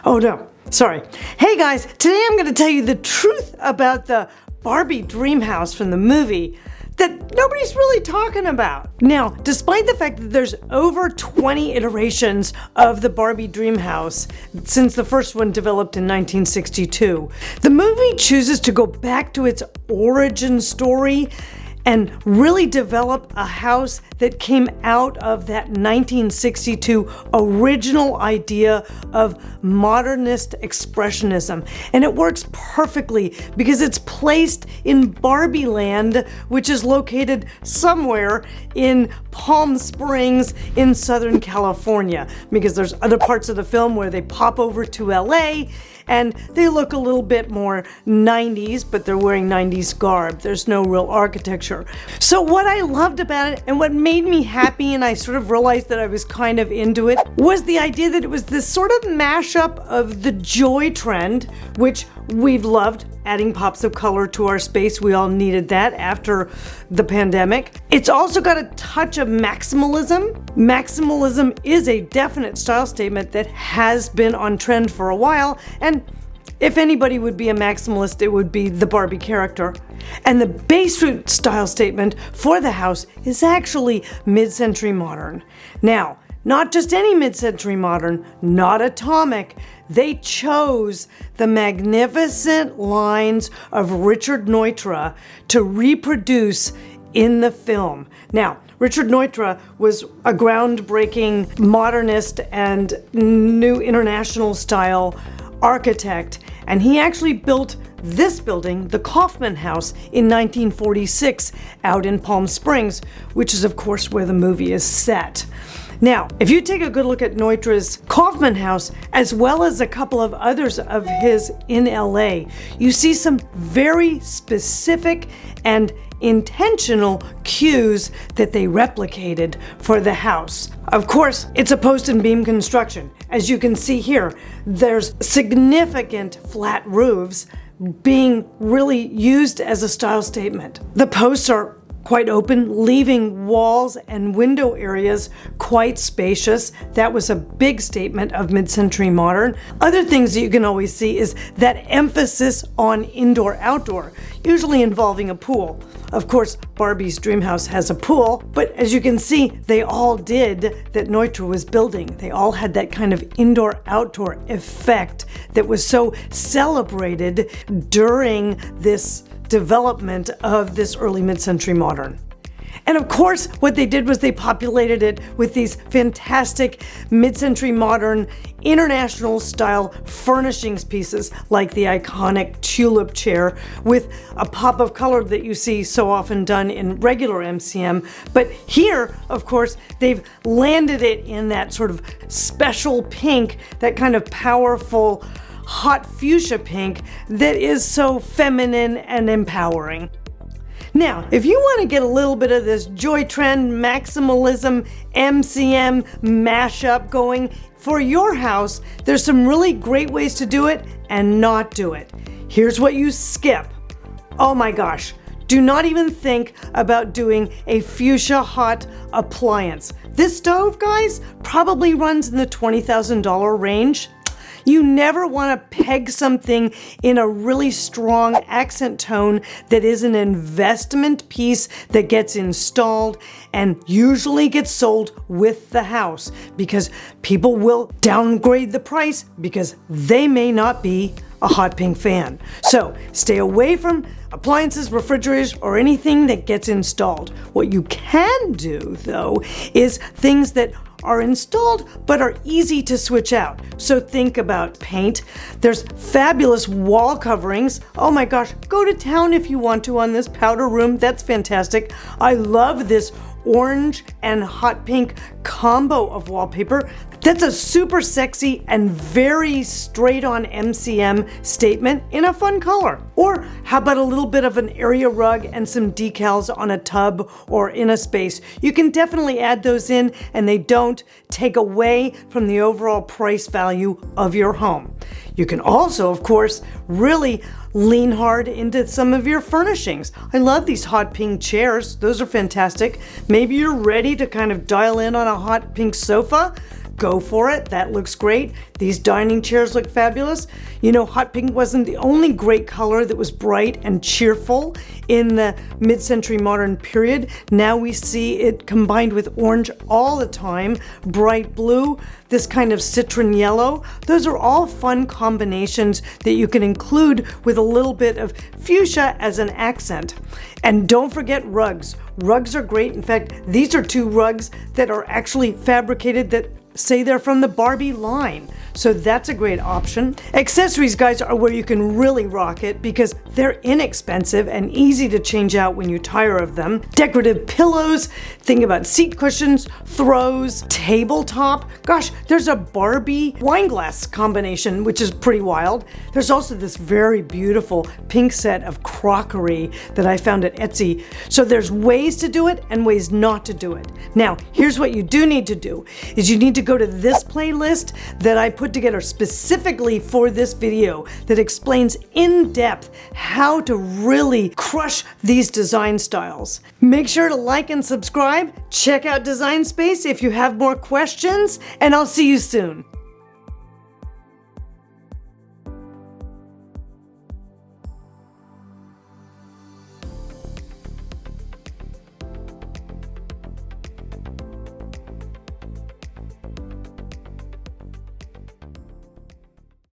Oh no, sorry. Hey guys, today I'm going to tell you the truth about the Barbie dream house from the movie that nobody's really talking about. Now, despite the fact that there's over 20 iterations of the Barbie dream house since the first one developed in 1962, the movie chooses to go back to its origin story and really develop a house that came out of that 1962 original idea of modernist expressionism. And it works perfectly because it's placed in Barbie Land, which is located somewhere in Palm Springs in Southern California, because there's other parts of the film where they pop over to LA and they look a little bit more 90s, but they're wearing 90s garb. There's no real architecture. So what I loved about it and what made me happy, and I sort of realized that I was kind of into it, was the idea that it was this sort of mashup of the joy trend, which we've loved, adding pops of color to our space. We all needed that after the pandemic. It's also got a touch of maximalism. Maximalism is a definite style statement that has been on trend for a while, and if anybody would be a maximalist, it would be the Barbie character. And the base root style statement for the house is actually mid-century modern. Now, not just any mid-century modern, not atomic. They chose the magnificent lines of Richard Neutra to reproduce in the film. Now, Richard Neutra was a groundbreaking modernist and new international style architect, and he actually built this building, the Kaufman House, in 1946 out in Palm Springs, which is of course where the movie is set. Now, if you take a good look at Neutra's Kaufman House, as well as a couple of others of his in LA, you see some very specific and intentional cues that they replicated for the house. Of course, it's a post and beam construction. As you can see here, there's significant flat roofs being really used as a style statement. The posts are quite open, leaving walls and window areas quite spacious. That was a big statement of mid-century modern. Other things that you can always see is that emphasis on indoor-outdoor, usually involving a pool. Of course, Barbie's dream house has a pool, but as you can see, they all did that Neutra was building. They all had that kind of indoor-outdoor effect that was so celebrated during this development of this early mid-century modern. And of course, what they did was they populated it with these fantastic mid-century modern international style furnishings pieces, like the iconic tulip chair with a pop of color that you see so often done in regular MCM. But here, of course, they've landed it in that sort of special pink, that kind of powerful hot fuchsia pink that is so feminine and empowering. Now, if you want to get a little bit of this joy trend, maximalism, MCM mashup going for your house, there's some really great ways to do it and not do it. Here's what you skip. Oh my gosh. Do not even think about doing a fuchsia hot appliance. This stove, guys, probably runs in the $20,000 range. You never want to peg something in a really strong accent tone that is an investment piece that gets installed and usually gets sold with the house, because people will downgrade the price because they may not be a hot pink fan. So stay away from appliances, refrigerators, or anything that gets installed. What you can do, though, is things that are installed but are easy to switch out. So think about paint. There's fabulous wall coverings. Oh my gosh, go to town if you want to on this powder room. That's fantastic. I love this orange and hot pink combo of wallpaper. That's a super sexy and very straight on MCM statement in a fun color. Or how about a little bit of an area rug and some decals on a tub or in a space? You can definitely add those in, and they don't take away from the overall price value of your home. You can also, of course, really lean hard into some of your furnishings. I love these hot pink chairs. Those are fantastic. Maybe you're ready to kind of dial in on a hot pink sofa. go for it. That looks great. These dining chairs look fabulous. You know, hot pink wasn't the only great color that was bright and cheerful in the mid-century modern period. Now we see it combined with orange all the time, bright blue, this kind of citron yellow. Those are all fun combinations that you can include with a little bit of fuchsia as an accent. And don't forget rugs. Rugs are great. In fact, these are two rugs that are actually fabricated that say they're from the Barbie line. So that's a great option. Accessories, guys, are where you can really rock it because they're inexpensive and easy to change out when you tire of them. Decorative pillows, think about seat cushions, throws, tabletop. Gosh, there's a Barbie wine glass combination, which is pretty wild. There's also this very beautiful pink set of crockery that I found at Etsy. So there's ways to do it and ways not to do it. Now, here's what you do need to do, is you need to go to this playlist that I put together specifically for this video that explains in depth how to really crush these design styles. Make sure to like and subscribe. Check out Design Space if you have more questions, and I'll see you soon.